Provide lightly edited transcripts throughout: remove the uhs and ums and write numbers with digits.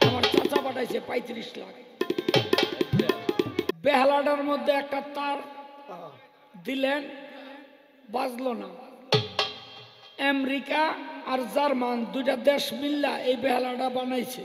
আমার চাচা পাঠাইছে 35 লাখ। বেহালাটার মধ্যে একটা তার দিলেন, বাজলো না। আমেরিকা আর জার্মান দুইটা দেশ মিল্লা এই বেহালাটা বানাইছে,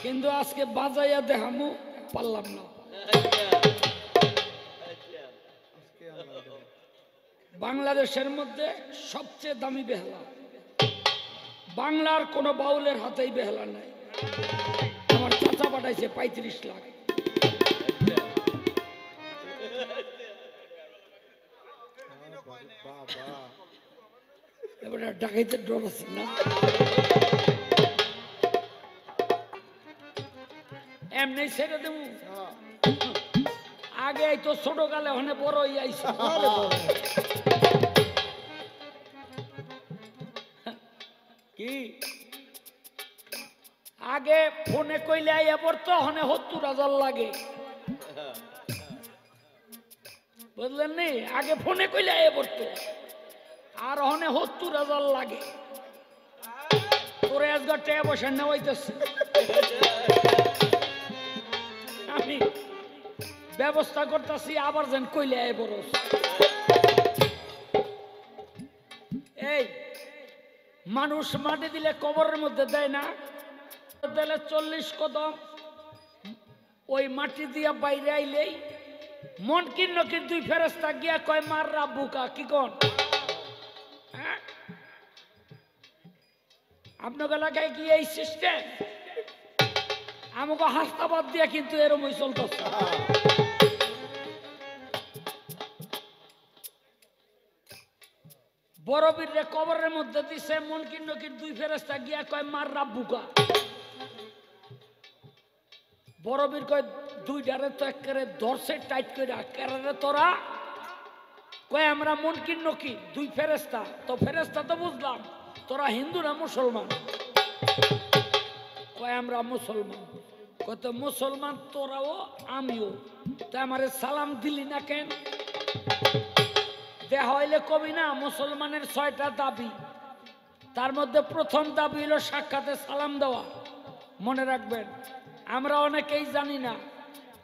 কিন্তু আজকে বাজাইয়া দেখামু পারলাম না। বাংলাদেশের মধ্যে সবচেয়ে দামি বেহালা, বাংলার কোন বাউলের হাতেই বেহালা নাই। আমার চাচা পাঠাইছে 35 লাখ। এবারে ডাকাইতে ডর আছে না? এমনি ছেড়ে দেব। আগে তো ছোট কালে হনে বড় আইছে। কি আগে ফোনে কইলে আইয়া পড়তো, হনে 70,000 লাগে, বুঝলেন নি? আগে ফোনে কইলে আইয়া পড়তো, আর হনে 70,000 লাগে। তোরে আজকে টাকা পয়সা নেওয়াইতেছে, আমি ব্যবস্থা করতেছি, আবার যেন কইলে আয় বড়। এই মানুষ মাটি দিলে কবরের মধ্যে দেয় না, দিলে 40 কদম ওই মাটি দিয়া বাইরে আইলেই মনকির নকির দুই ফেরেশতা গিয়া কয় মার রাব্বুকা। কি কোন আপনার এলাকায় কি এই সিস্টেম? আমাকে হাস্তাবাদ দিয়া কিন্তু এরমই চলতেছে। বড়বীর রে কবরের মধ্যে দিছে, মনকির নকির দুই ফেরেশতা গিয়া কয় মার রাব্বুকা। বড়বীর কয় দুইটারে তো একেবারে ধরছে টাইট করে, কেরারে তোরা? কয় আমরা মনকির নকির দুই ফেরেশতা। তো ফেরেশতা তো বুঝলাম, তোরা হিন্দু না মুসলমান? কয় আমরা মুসলমান। কত মুসলমান তোরাও আমিও, তো আমারে সালাম দিলি না কেন? দেখা হইলে কবি না মুসলমানের 6টা দাবি, তার মধ্যে প্রথম দাবি হলো সাক্ষাতে সালাম দেওয়া। মনে রাখবেন, আমরা অনেকেই জানি না।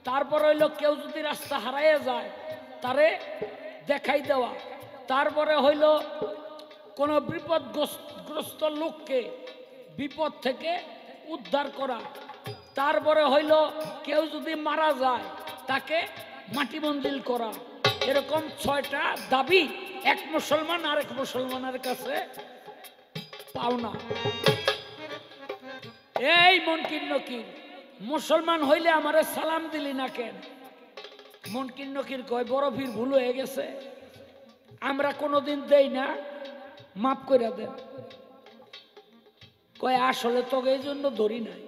তারপর হইলো কেউ যদি রাস্তা হারাইয়া যায় তারে দেখাই দেওয়া। তারপরে হইল কোন বিপদগ্রস্ত লোককে বিপদ থেকে উদ্ধার করা। তারপরে হইল কেউ যদি মারা যায় তাকে মাটি মঞ্জিল করা। এরকম 6টা দাবি এক মুসলমান আরেক মুসলমানের কাছে পাওনা। এই মনকির নকির মুসলমান হইলে আমারে সালাম দিলি না কেন? মনকির নকির কয় বড়বীর ভুল হয়ে গেছে, আমরা কোনোদিন দেই না, মাফ করে দেন। কয় আসলে তোকে এই জন্য ধরি নাই,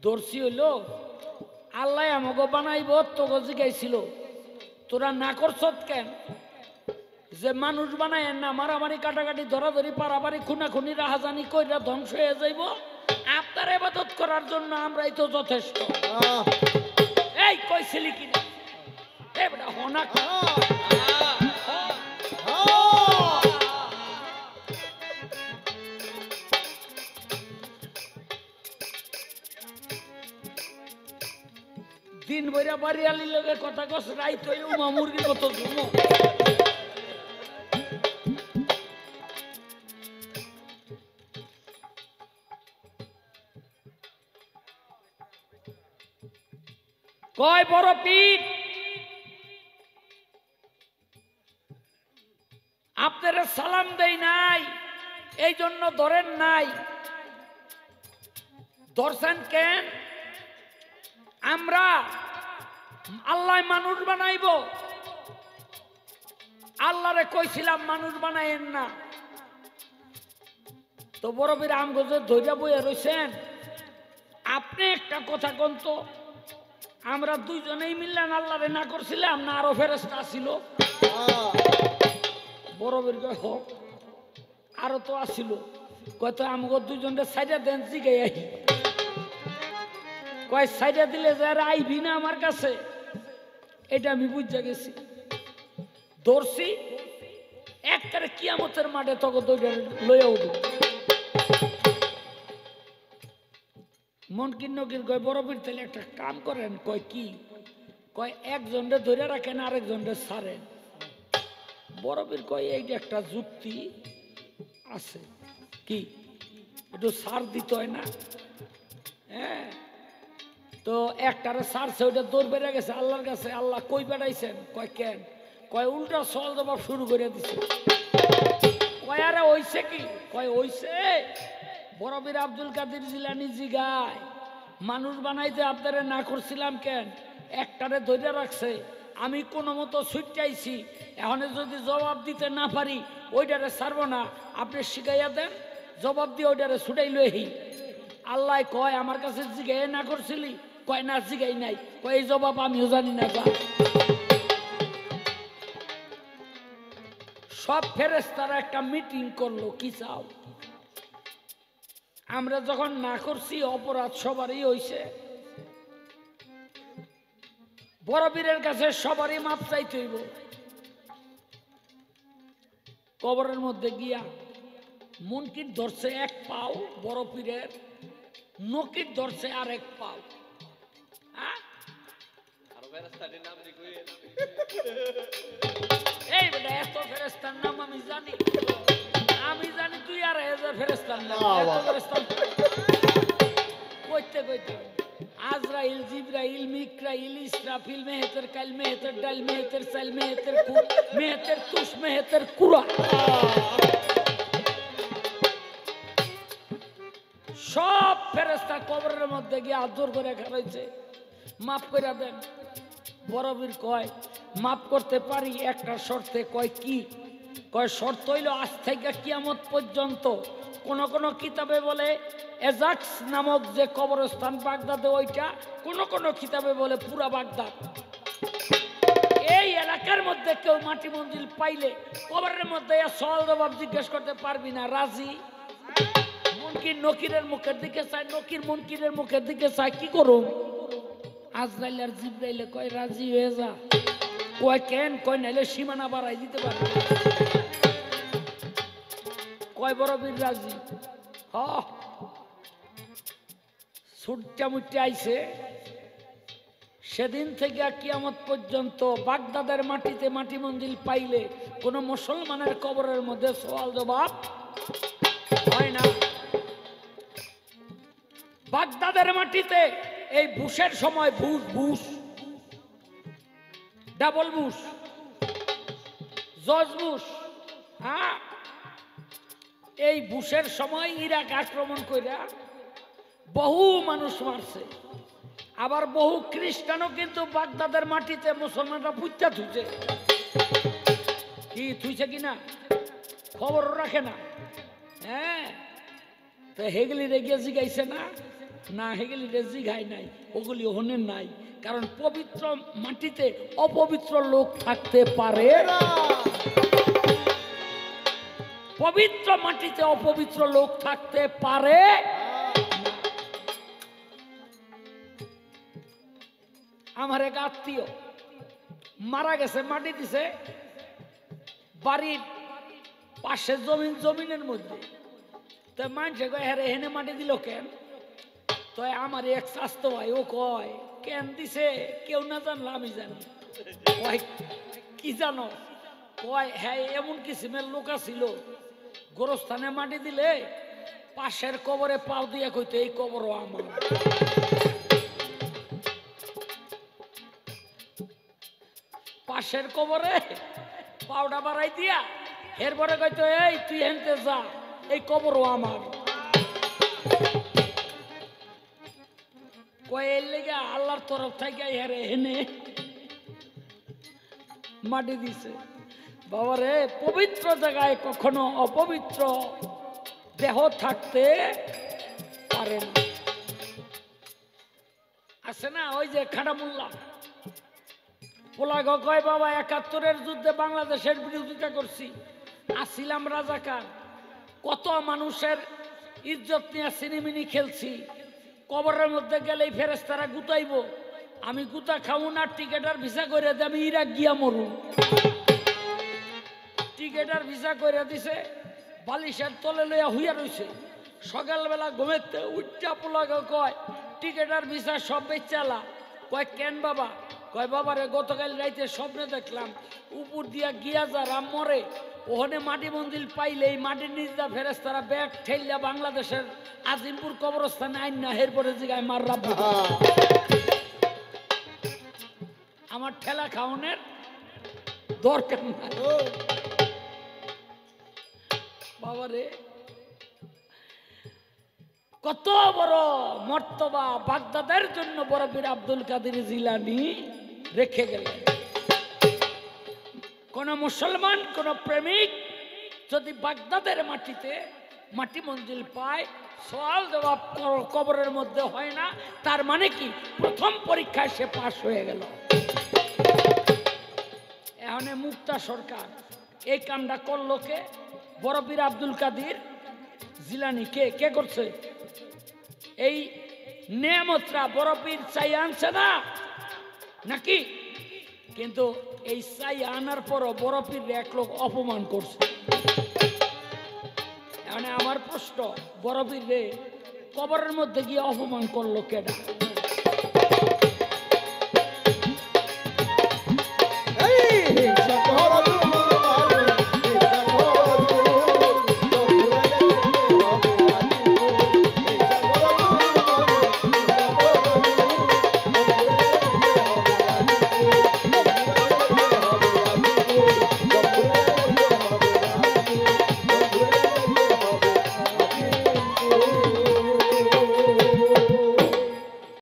ধরছি হইল আল্লাহ আমাকে বানাইব, তোকে জিগাইছিল তোরা না করছ কেন? যে মানুষ বানায় না, মারামারি কাটাকাটি ধরাধরি পারাবারি খুনাখুনি রাহাজানি কইরা ধ্বংস হয়ে যাইব, আপনার ইবাদত করার জন্য আমরাই তো যথেষ্ট। এই কইছিলি কিনা? এবড়া হোনা দিন বইরা বাড়ি আলি লগে কথা কস, রাইত হই উমা মুরগির মতো ঘুমো। কয় বড় পীর আপনারা সালাম দেই নাই, এই জন্য ধরেন নাই। ধরছেন কেন? আমরা আল্লাহ মানুষ বানাইব, আল্লাহরে কইছিলাম মানুষ বানাইেন না। তো বড়বীর আমগজে ধৈর্য বইয়া রয়েছেন। আপনি একটা কথা কোন তো, আমরা দুইজনেই মিললেন আল্লাহরে না করছিলাম না আরো ফেরেশতা ছিল? বড়বীর কয় হোক, আরো তো আসিল। কয়তো আমগো দুইজনকে সাইডা দেন জিগাই আই। কয় সাইডা দিলে যারা আইবি না আমার কাছে, এটা আমি বুঝা গেছি। ধরছি একবারে কিয়ামতের মাঠে তখন লইয়া উঠব। মনকির নকির কয় বরফির তাহলে একটা কাম করেন, কয় কি? কয় একজনরে ধরে রাখেন আরেকজনরে ছাড়েন। বরফির কয় এইটা একটা যুক্তি আছে, কি একটু ছাড় দিতে হয় না? হ্যাঁ, তো একটারে ছাড়ছে, ওইটা দৌড় বেড়ে গেছে আল্লাহর কাছে। আল্লাহ কই বেড়াইছেন? কয় কেন? কয় উল্টা সল জবাব শুরু করে দিছে। কয় আরে হইছে কি? কয় হইছে বরফির আব্দুল কাদের জিলানী জিগায় মানুষ বানাইতে আপনারে না করছিলাম কেন? একটারে ধরে রাখছে, আমি কোনো মতো ছুটাইছি, এখন যদি জবাব দিতে না পারি ওইটারে ছাড়বো না, আপনি শিখাইয়া দেন, জবাব দিয়ে ওইটারে ছুটাই লই। আল্লাহ কয় আমার কাছে জিগাই না করছিলি? কয় না জিগাই নাই। কয় এই জবাব আমিও জানি না। সব ফেরেশতারা একটা মিটিং করলো, কি চাও? আমরা যখন না করছি অপরাধ সবারই হইছে, বড়-পীরের কাছে সবারই মাপ চাইতে হইব। কবরের মধ্যে গিয়া মুনকির ধরছে এক পাও, বড় পীরের নকির ধরছে আর এক পাও। এই বেটা এত ফেরেশতার নাম আমি জানি, আমি জানি তুই আর ফেরেশতার নাম এত ফেরেশতা কইতে কইতে আজরাইল, জিবরাইল, মিকরাইল, ইসরাফিল, মেহেতের কাইল, মেহেতের ডাল, মেহেতের চাইল, মেহেতের কুর, মেহেতের তুষ, মেহেতের কুড়া, সব ফেরেশতা কবরের মধ্যে গিয়ে আদর করে খাইছে, মাফ করে দেন। বড়বীর কয় মাফ করতে পারি একটা শর্তে। কয় কি? কয় শর্ত হইল আজ থেকে কিয়ামত পর্যন্ত কোন কোন কিতাবে বলে এজাক্স নামক যে কবরস্থান বাগদাদে ওইটা, কোন কোন কিতাবে বলে পুরা বাগদাদ। এই এলাকার মধ্যে কেউ মাটি মন্দির পাইলে কবরের মধ্যে সওয়াল জবাব জিজ্ঞেস করতে পারবি না। রাজি? মুনকির নকিরের মুখের দিকে চাই, নকির মুনকিরের মুখের দিকে চাই, কি করুন? আজরাইল আর জিবরাইলে কয় রাজি হয়ে যা। কয় কেন? কয় নাইলে সীমানা বাড়াই দিতে পারবে। কয় বড়বীর রাজি? হ ছুটটা মুটটা আইছে। সেদিন থেকে কিয়ামত পর্যন্ত বাগদাদের মাটিতে মাটি মন্দির পাইলে কোন মুসলমানের কবরের মধ্যে সওয়াল জবাব হয় না। বাগদাদের মাটিতে এই বুশের সময় Bush Bush, double Bush, George Bush, হ্যাঁ, এই বুশের সময় ইরাক আক্রমণ কইরা বহু মানুষ মারছে। আবার বহু খ্রিস্টানও কিন্তু বাগদাদের মাটিতে মুসলমানরা পুঁতা থুইছে। কি থুইছে কিনা খবর রাখে না। হ্যাঁ, তো হেগলি রেগে জিগাইছে না? না, হেগলি রে জিগাই নাই, ওগুলি হনের নাই। কারণ পবিত্র মাটিতে অপবিত্র লোক থাকতে পারে না। পবিত্র মাটিতে অপবিত্র লোক থাকতে পারে। আমার এক আত্মীয় মারা গেছে, মাটি দিছে বাড়ির পাশে জমিনের মধ্যে। তো মানুষে কয় হ্যাঁ হেনে মাটি দিল কেন? তো আমার এক স্বাস্থ্য ভাই ও কয় কেন দিছে কেউ না জানলো আমি জানি। কয় কি জানো? কয় হ্যাঁ এমন কিসিমের লোক ছিল, গোরস্থানে মাটি দিলে পাশের কবরে পাও দিয়া কইতো এই কবরও আমার। পাশের কবরে পাউডা বাড়াই দিয়া এরপরে কইতো এই তুই হেনতে যা, এই কবরও আমার। কয়ের লেগে আল্লাহর তরফ থেকে হেরে হেনে মাটি দিছে। বাবারে, পবিত্র জায়গায় কখনো অপবিত্র দেহ থাকতে পারে না। আছে না ওই যে খাড়ামুল্লা পোলাগ কয় বাবা ৭১-এর যুদ্ধে বাংলাদেশের বিরোধিতা করছি, আসছিলাম রাজাকার, কত মানুষের ইজ্জত নিয়ে সিনেমিনি খেলছি, কবরের মধ্যে গেলেই ফেরেশতারা গুতাইব, আমি গুতা খাবো না, টিকেট আর ভিসা করে দিয়ে আমি ইরাক গিয়া মরু। টিকেট আর ভিসা করে দিছে, বালিশের তলে লইয়া হুইয়া রইছে, সকালবেলা ঘুমেতে উচ্চা পোলাকে কয় টিকিট আর ভিসা সব বেচালা। কয় কেন বাবা? কয় বাবারে গতকাল রাইতে স্বপ্নে দেখলাম উপর দিয়া গিয়া যা রাম মরে ওখানে মাটি মন্দির পাইলে এই মাটির নিজা ফেরেস্তারা ব্যাগ ঠেললা বাংলাদেশের আজিমপুর কবরস্থানে আইন না এরপরে জিগায় মার রাব্বু। আমার ঠেলা খাওয়ানোর দরকার নাই বাবারে। কত বড় মর্তবা বাগদাদের জন্য বড় পীর আব্দুল কাদের জিলানী রেখে গেলেন। কোন মুসলমান কোন প্রেমিক যদি বাগদাদের মাটিতে মাটি মঞ্জিল পায়, সওয়াল জবাব কবরের মধ্যে হয় না, তার মানে কি প্রথম পরীক্ষায় সে পাশ হয়ে গেল। এখন মুক্তা সরকার এই কামটা করলো কে? বড় পীর আব্দুল কাদের জিলানী। কে কে করছে? এই নেয়ামতরা বড় পীর চাই আনছে না নাকি? কিন্তু এই চাই আনার পরও বড় পীর এক লোক অপমান করছে। মানে আমার প্রশ্ন, বড় পীর রে কবরের মধ্যে গিয়ে অপমান করলো কেডা?